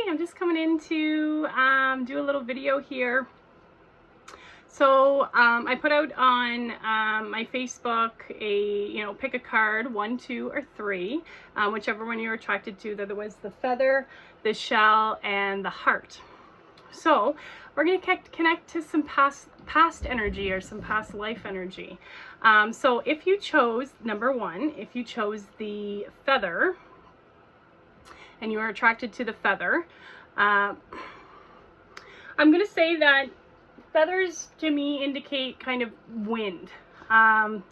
I'm just coming in to do a little video here. So I put out on my Facebook a, pick a card, 1, 2, or 3, whichever one you're attracted to. There was the feather, the shell, and the heart. So we're going to connect to some past energy or some past life energy. So if you chose, number 1, if you chose the feather and you are attracted to the feather, I'm going to say that feathers to me indicate kind of wind,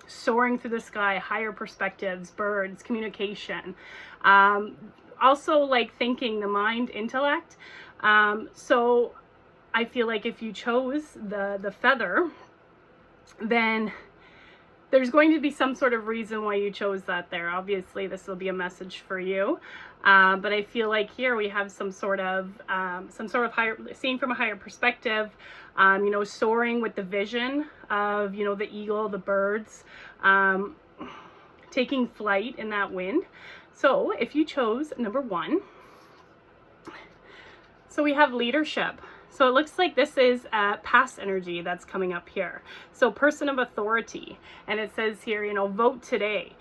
soaring through the sky, higher perspectives, birds, communication, also like thinking, the mind, intellect. So I feel like if you chose the feather, then there's going to be some sort of reason why you chose that there. Obviously, this will be a message for you. But I feel like here we have some sort of higher, seeing from a higher perspective, soaring with the vision of, the eagle, the birds, taking flight in that wind. So if you chose number 1, so we have leadership. So it looks like this is past energy that's coming up here. So person of authority, and it says here, vote today.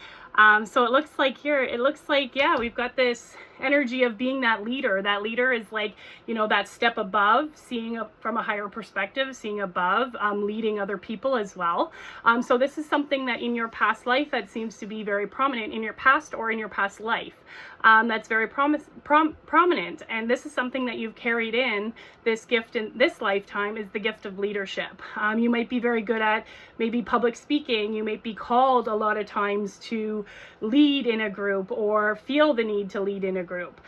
So it looks like here, yeah, we've got this energy of being that leader. That leader is like, that step above, seeing from a higher perspective, seeing above, leading other people as well. So this is something that in your past life that seems to be very prominent in your past or in your past life. That's very prominent. And this is something that you've carried in. This gift in this lifetime is the gift of leadership. You might be very good at maybe public speaking. You might be called a lot of times to lead in a group or feel the need to lead in a group.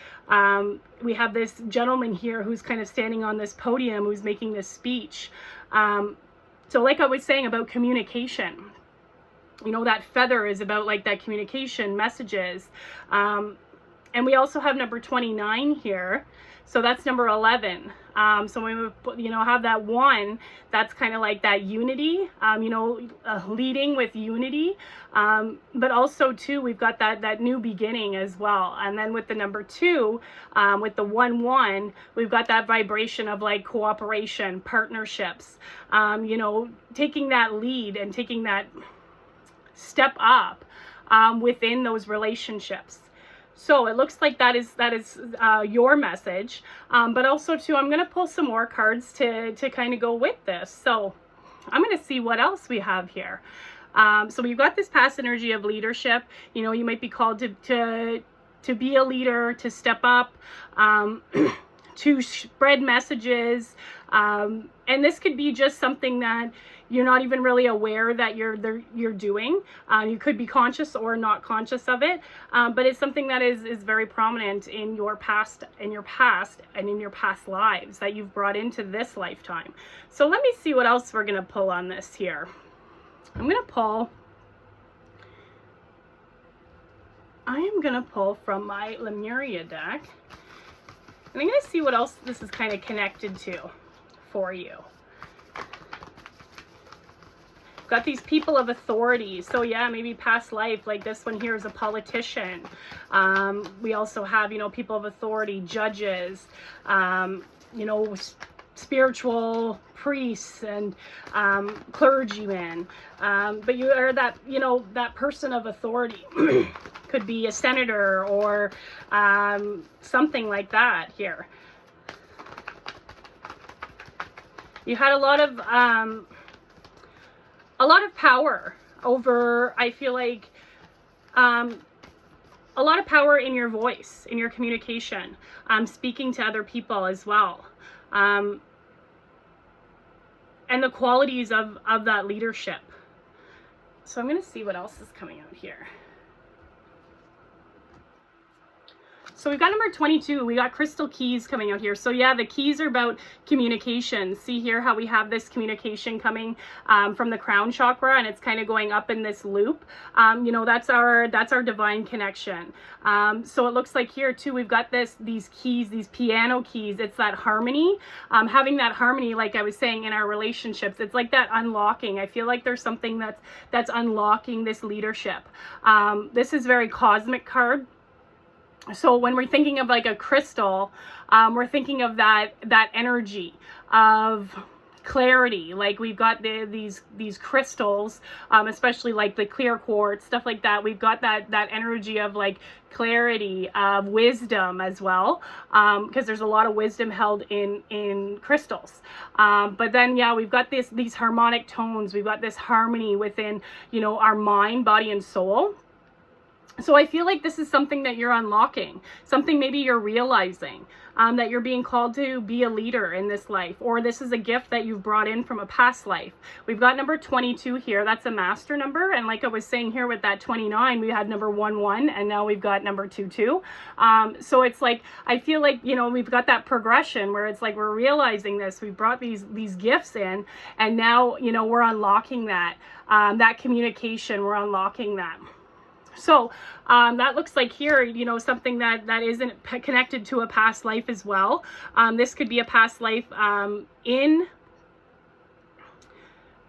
We have this gentleman here who's kind of standing on this podium, who's making this speech. So like I was saying about communication, that feather is about like that communication, messages. And we also have number 29 here. So that's number 11. So when we have that 1, that's kind of like that unity, leading with unity. But also 2, we've got that new beginning as well. And then with the number 2, with the 1-1, we've got that vibration of like cooperation, partnerships, taking that lead and taking that step up within those relationships. So it looks like that is your message, but also too, I'm going to pull some more cards to kind of go with this. So I'm going to see what else we have here. So we've got this past energy of leadership. You might be called to be a leader, to step up, to spread messages, and this could be just something that you're not even really aware that you're doing. You could be conscious or not conscious of it, but it's something that is very prominent in your past, and in your past lives that you've brought into this lifetime. So let me see what else we're gonna pull on this here. I am gonna pull from my Lemuria deck, and I'm gonna see what else this is kind of connected to for you. Got these people of authority. So yeah, maybe past life, like this one here is a politician. We also have, people of authority, judges, spiritual priests and clergymen. But you are that, that person of authority. Could be a senator or something like that here. You had a lot of power over, I feel like, a lot of power in your voice, in your communication, speaking to other people as well. And the qualities of that leadership. So I'm going to see what else is coming out here. So we've got number 22. We got crystal keys coming out here. So yeah, the keys are about communication. See here how we have this communication coming from the crown chakra, and it's kind of going up in this loop. That's our divine connection. So it looks like here too, we've got these keys, these piano keys. It's that harmony, having that harmony, like I was saying, in our relationships. It's like that unlocking. I feel like there's something that's unlocking this leadership. This is very cosmic card. So when we're thinking of like a crystal, we're thinking of that energy of clarity. Like we've got these crystals, especially like the clear quartz, stuff like that. We've got that energy of like clarity, of wisdom as well, because there's a lot of wisdom held in crystals. But then yeah, we've got these harmonic tones. We've got this harmony within, you know, our mind, body, and soul. So I feel like this is something that you're unlocking, something maybe you're realizing, that you're being called to be a leader in this life, or this is a gift that you've brought in from a past life. We've got number 22 here. That's a master number. And like I was saying here with that 29, we had number 11, and now we've got number 22. So it's like, I feel like, you know, we've got that progression where it's like, we're realizing this, we've brought these gifts in, and now, you know, we're unlocking that, that communication, we're unlocking that. So that looks like here, you know, something that isn't connected to a past life as well. This could be a past life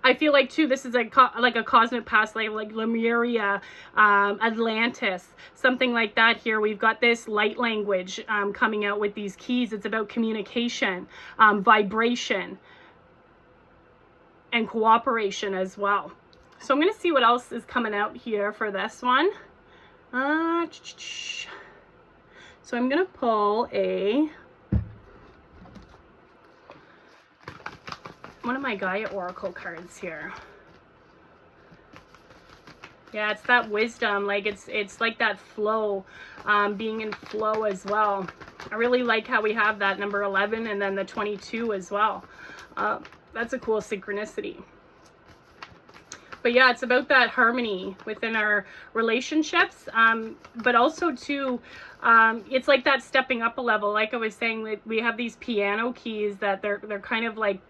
I feel like too, this is like a cosmic past life, like Lemuria, Atlantis, something like that. Here we've got this light language coming out with these keys. It's about communication, vibration, and cooperation as well. So I'm going to see what else is coming out here for this one. So I'm going to pull one of my Gaia Oracle cards here. Yeah, it's that wisdom, like it's like that flow, being in flow as well. I really like how we have that number 11 and then the 22 as well. That's a cool synchronicity. But yeah, it's about that harmony within our relationships, but also too, it's like that stepping up a level. Like I was saying, that we have these piano keys that they're kind of like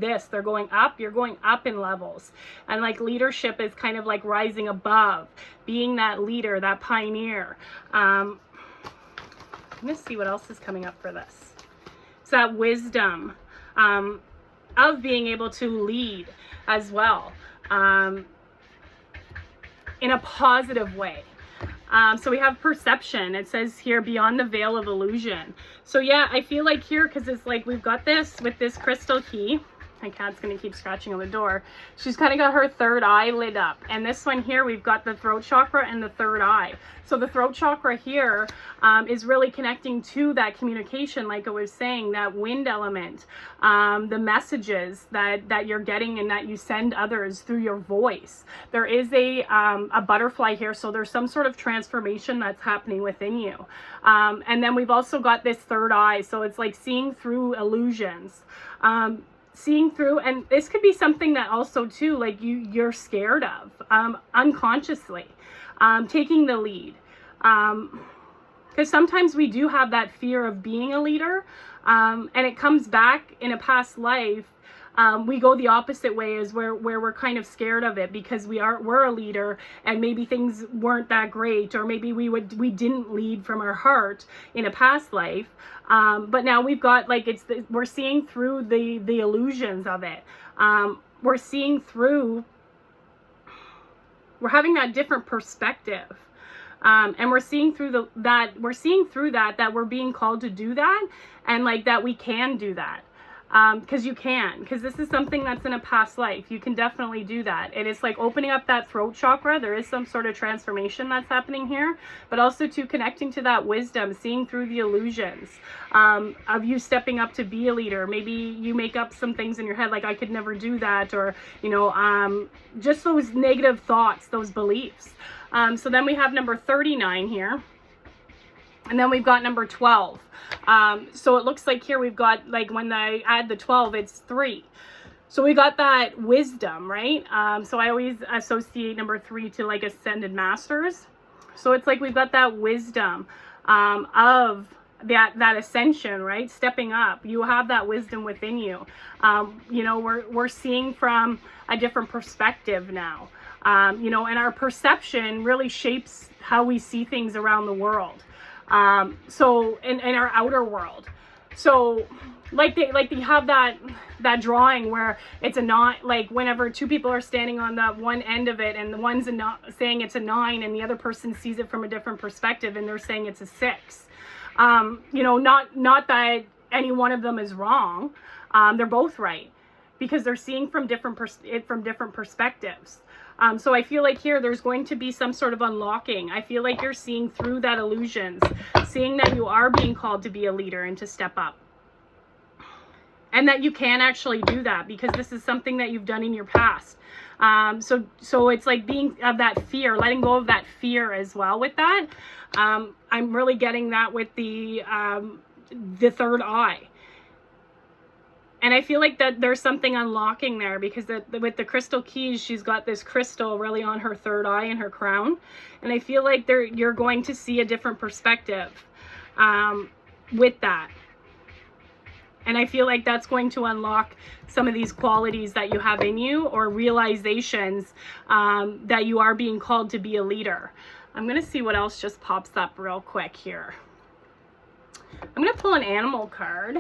this. They're going up. You're going up in levels, and like leadership is kind of like rising above, being that leader, that pioneer. I'm gonna see what else is coming up for this. It's that wisdom of being able to lead as well. In a positive way. So we have perception. It says here, beyond the veil of illusion. So yeah, I feel like here, because it's like we've got this with this crystal key. My cat's going to keep scratching on the door. She's kind of got her third eye lit up. And this one here, we've got the throat chakra and the third eye. So the throat chakra here is really connecting to that communication, like I was saying, that wind element, the messages that you're getting and that you send others through your voice. There is a butterfly here, so there's some sort of transformation that's happening within you. And then we've also got this third eye, so it's like seeing through illusions. Seeing through, and this could be something that also too, like you're scared of, unconsciously, taking the lead, because sometimes we do have that fear of being a leader, and it comes back in a past life. We go the opposite way, is where we're kind of scared of it because we're a leader, and maybe things weren't that great, or maybe we didn't lead from our heart in a past life. But now we've got, like, we're seeing through the illusions of it. We're seeing through, we're having that different perspective. And we're seeing through that we're being called to do that, and like that we can do that. Because this is something that's in a past life. You can definitely do that. And it's like opening up that throat chakra. There is some sort of transformation that's happening here, but also to connecting to that wisdom, seeing through the illusions, of you stepping up to be a leader. Maybe you make up some things in your head, like I could never do that, or, you know, just those negative thoughts, those beliefs. So then we have number 39 here. And then we've got number 12. So it looks like here we've got, like, when I add the 12, it's 3. So we got that wisdom, right? So I always associate number 3 to like ascended masters. So it's like we've got that wisdom of that ascension, right? Stepping up. You have that wisdom within you. You know, we're seeing from a different perspective now. You know, and our perception really shapes how we see things around the world. So in our outer world. So they have that drawing where it's a 9, like whenever two people are standing on that one end of it and the one's saying it's a 9 and the other person sees it from a different perspective and they're saying it's a 6. You know, not that any one of them is wrong. They're both right because they're seeing from different perspectives. So I feel like here there's going to be some sort of unlocking. I feel like you're seeing through that illusions, seeing that you are being called to be a leader and to step up. And that you can actually do that because this is something that you've done in your past. So it's like being of that fear, letting go of that fear as well with that. I'm really getting that with the third eye. And I feel like that there's something unlocking there because with the crystal keys, she's got this crystal really on her third eye and her crown. And I feel like you're going to see a different perspective with that. And I feel like that's going to unlock some of these qualities that you have in you or realizations that you are being called to be a leader. I'm going to see what else just pops up real quick here. I'm going to pull an animal card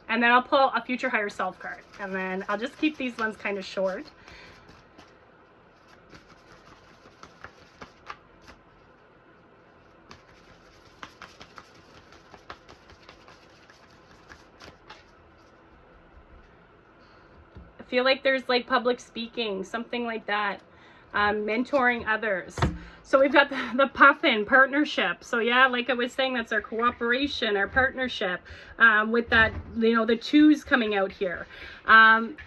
and then I'll pull a future higher self card. And then I'll just keep these ones kind of short. Feel like there's like public speaking, something like that, mentoring others. So we've got the puffin partnership. So yeah, like I was saying, that's our cooperation, our partnership, with that, you know, the 2s coming out here.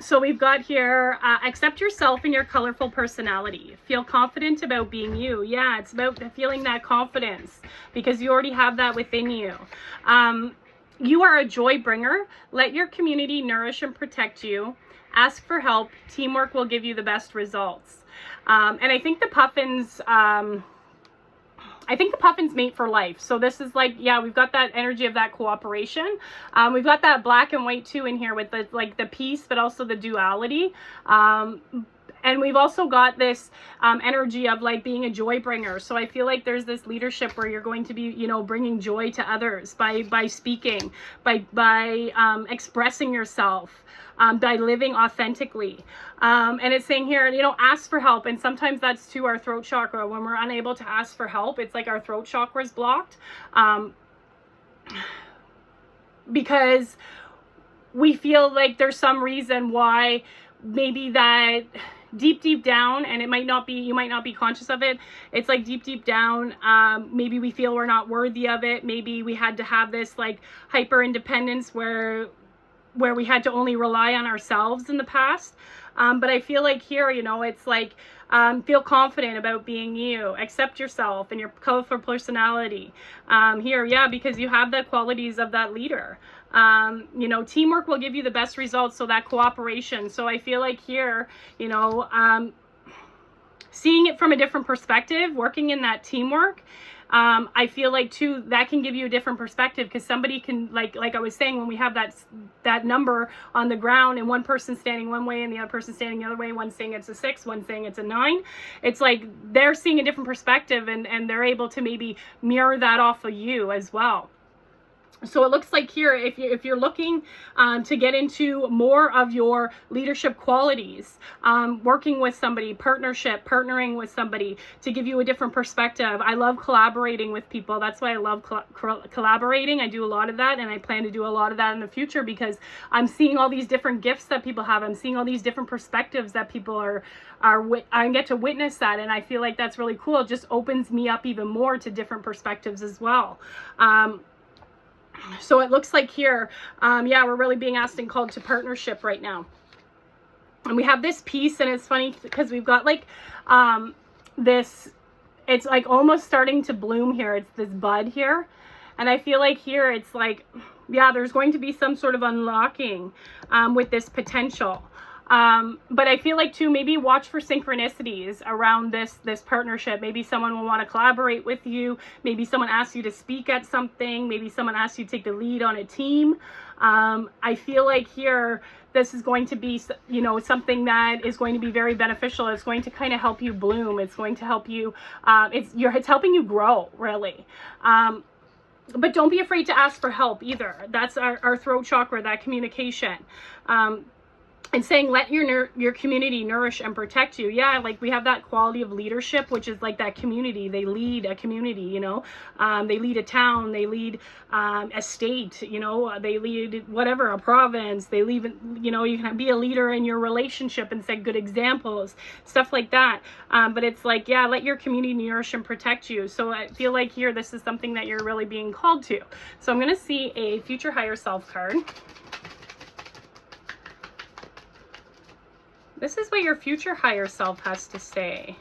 So we've got here, accept yourself and your colorful personality. Feel confident about being you. Yeah, it's about feeling that confidence because you already have that within you. You are a joy bringer. Let your community nourish and protect you. Ask for help. Teamwork will give you the best results. And I think the puffins, mate for life. So this is like, yeah, we've got that energy of that cooperation. We've got that black and white too in here with the peace, but also the duality. And we've also got this energy of like being a joy bringer. So I feel like there's this leadership where you're going to be, you know, bringing joy to others by speaking, by expressing yourself, by living authentically. And it's saying here, you know, ask for help. And sometimes that's to our throat chakra. When we're unable to ask for help, it's like our throat chakra is blocked. Because we feel like there's some reason why maybe that deep down, and it might not be, you might not be conscious of it, it's like deep down, maybe we feel we're not worthy of it. Maybe we had to have this like hyper independence where we had to only rely on ourselves in the past. But I feel like here, you know, it's like, feel confident about being you, accept yourself and your colorful personality. Here, yeah, because you have the qualities of that leader. You know, teamwork will give you the best results. So that cooperation. So I feel like here, you know, seeing it from a different perspective, working in that teamwork, I feel like too, that can give you a different perspective because somebody can, like I was saying, when we have that number on the ground and one person standing one way and the other person standing the other way, one saying it's a 6, one saying it's a 9, it's like they're seeing a different perspective and they're able to maybe mirror that off of you as well. So it looks like here, if you're looking to get into more of your leadership qualities, working with somebody, partnering with somebody to give you a different perspective. I love collaborating with people. That's why I love collaborating. I do a lot of that, and I plan to do a lot of that in the future because I'm seeing all these different gifts that people have. I'm seeing all these different perspectives that people I get to witness that, and I feel like that's really cool. It just opens me up even more to different perspectives as well. So it looks like here, yeah, we're really being asked and called to partnership right now. And we have this piece, and it's funny because we've got like this, it's like almost starting to bloom here. It's this bud here. And I feel like here it's like, yeah, there's going to be some sort of unlocking with this potential. But I feel like too, maybe watch for synchronicities around this partnership. Maybe someone will want to collaborate with you. Maybe someone asks you to speak at something. Maybe someone asks you to take the lead on a team. I feel like here, this is going to be, you know, something that is going to be very beneficial. It's going to kind of help you bloom. It's going to help you, it's helping you grow, really. but don't be afraid to ask for help either. That's our throat chakra, that communication. And saying, let your community nourish and protect you. Yeah, like we have that quality of leadership, which is like that community. They lead a community, you know. They lead a town. They lead a state, you know. They lead whatever, a province. They lead, you know, you can be a leader in your relationship and set good examples, stuff like that. But it's like, yeah, let your community nourish and protect you. So I feel like here, this is something that you're really being called to. So I'm going to see a future higher self card. This is what your future higher self has to say.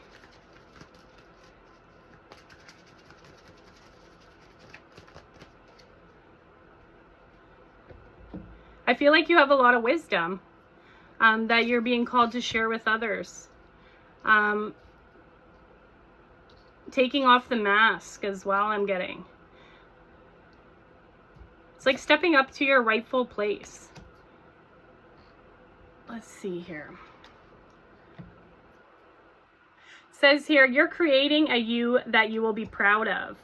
I feel like you have a lot of wisdom that you're being called to share with others. Taking off the mask as well, I'm getting. It's like stepping up to your rightful place. Let's see here. Says here, you're creating a you that you will be proud of.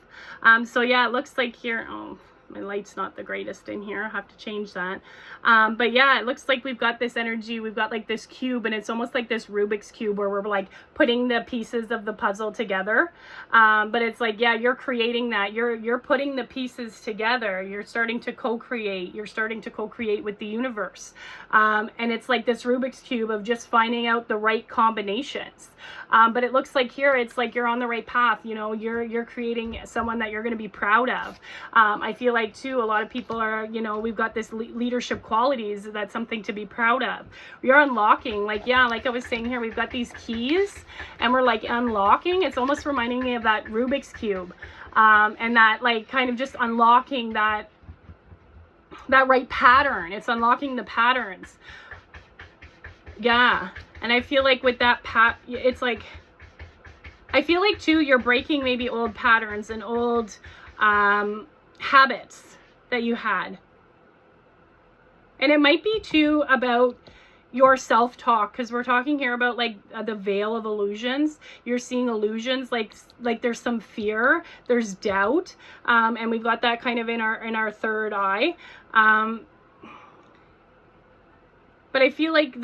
So yeah, it looks like here, oh, my light's not the greatest in here. I'll have to change that. But yeah, it looks like we've got this energy. We've got like this cube, and it's almost like this Rubik's Cube where we're like putting the pieces of the puzzle together. But it's like, yeah, you're creating that. You're putting the pieces together. You're starting to co-create. You're starting to co-create with the universe. And it's like this Rubik's Cube of just finding out the right combinations. But it looks like here, it's like you're on the right path. You know, you're creating someone that you're going to be proud of. I feel like too, a lot of people are, you know, we've got this leadership qualities. That's something to be proud of. We are unlocking, like, yeah, like I was saying here, we've got these keys and we're like unlocking. It's almost reminding me of that Rubik's Cube. And that like kind of just unlocking that right pattern. It's unlocking the patterns. Yeah. And I feel like with that it's like, I feel like too, you're breaking maybe old patterns and old habits that you had. And it might be too about your self-talk, because we're talking here about like the veil of illusions. You're seeing illusions, like there's some fear, there's doubt, and we've got that kind of in our third eye. But I feel like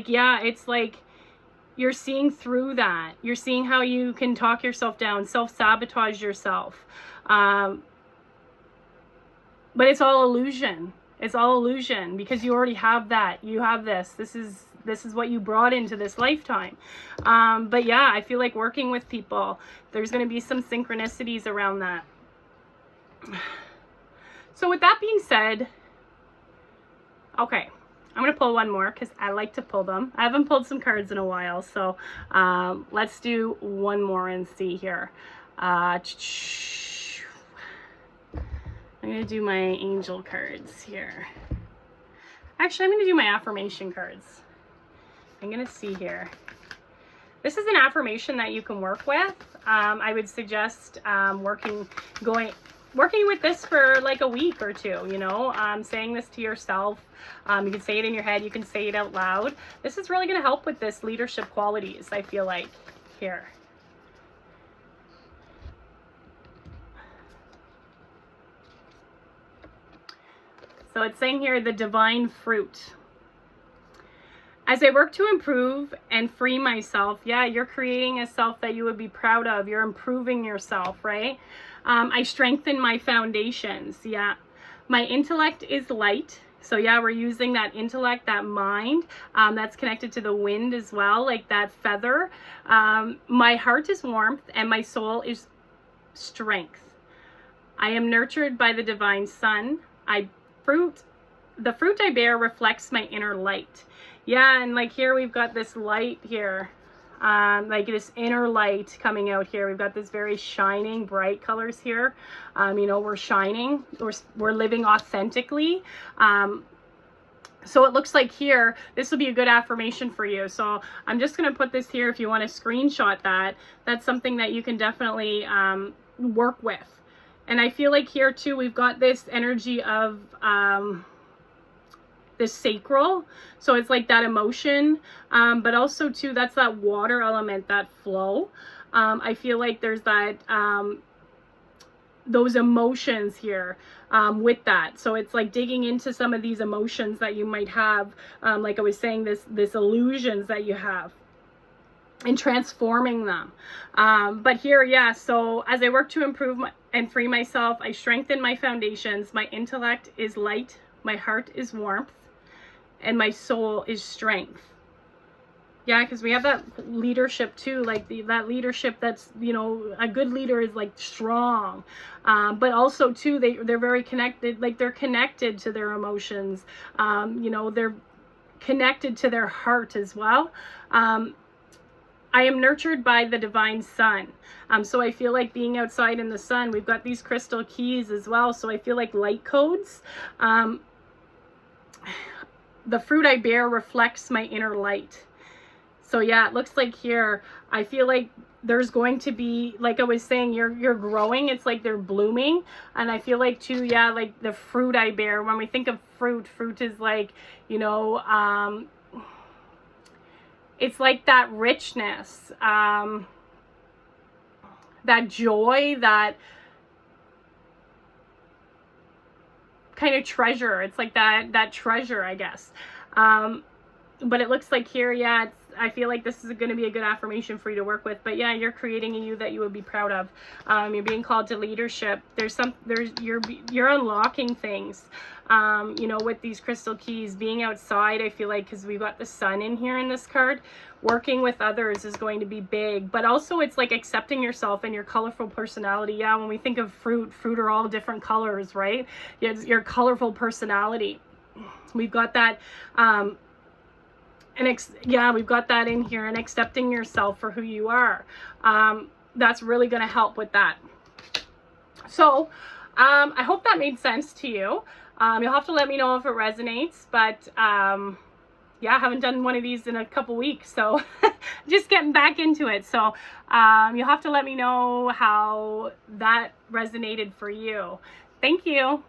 yeah, it's like you're seeing through that. You're seeing how you can talk yourself down, self-sabotage yourself. But it's all illusion. It's all illusion because you already have that. You have this. This is what you brought into this lifetime. But yeah, I feel like working with people, there's going to be some synchronicities around that. So with that being said, okay, I'm going to pull one more because I like to pull them. I haven't pulled some cards in a while. So let's do one more and see here. I'm going to do my angel cards here. Actually, I'm going to do my affirmation cards. I'm going to see here. This is an affirmation that you can work with. I would suggest working with this for like a week or two, you know, saying this to yourself. You can say it in your head. You can say it out loud. This is really going to help with this leadership qualities, I feel like, here. So it's saying here, the divine fruit. As I work to improve and free myself, yeah, you're creating a self that you would be proud of. You're improving yourself, right? I strengthen my foundations, yeah. My intellect is light. So yeah, we're using that intellect, that mind, that's connected to the wind as well, like that feather. My heart is warmth and my soul is strength. I am nurtured by the divine sun. The fruit I bear reflects my inner light. Yeah, and like here we've got this light here, like this inner light coming out here. We've got this very shining, bright colors here. You know, we're shining, we're living authentically. So it looks like here, this will be a good affirmation for you. So I'm just going to put this here if you want to screenshot that. That's something that you can definitely work with. And I feel like here too, we've got this energy of this sacral. So it's like that emotion, but also too, that's that water element, that flow. I feel like there's that, those emotions here with that. So it's like digging into some of these emotions that you might have, like I was saying, this illusions that you have, and transforming them. But here, yeah, so as I work to improve and free myself, I strengthen my foundations. My intellect is light, my heart is warmth, and my soul is strength. Yeah, because we have that leadership too, like that leadership that's, you know, a good leader is like strong, but also too, they're very connected, like they're connected to their emotions, you know, they're connected to their heart as well. I am nurtured by the divine sun. So I feel like being outside in the sun, we've got these crystal keys as well. So I feel like light codes. The fruit I bear reflects my inner light. So yeah, it looks like here, I feel like there's going to be, like I was saying, you're growing. It's like they're blooming. And I feel like too, yeah, like the fruit I bear, when we think of fruit is like, you know, it's like that richness, that joy, that kind of treasure. It's like that treasure, I guess. But it looks like here, yeah, I feel like this is going to be a good affirmation for you to work with. But yeah, you're creating a you that you would be proud of. You're being called to leadership. You're unlocking things. You know, with these crystal keys, being outside, I feel like, because we've got the sun in here in this card, working with others is going to be big. But also it's like accepting yourself and your colorful personality. Yeah, when we think of fruit are all different colors, right? Your colorful personality. We've got that, yeah, we've got that in here, and accepting yourself for who you are. That's really going to help with that. So I hope that made sense to you. You'll have to let me know if it resonates, but yeah, I haven't done one of these in a couple weeks, so just getting back into it. So you'll have to let me know how that resonated for you. Thank you.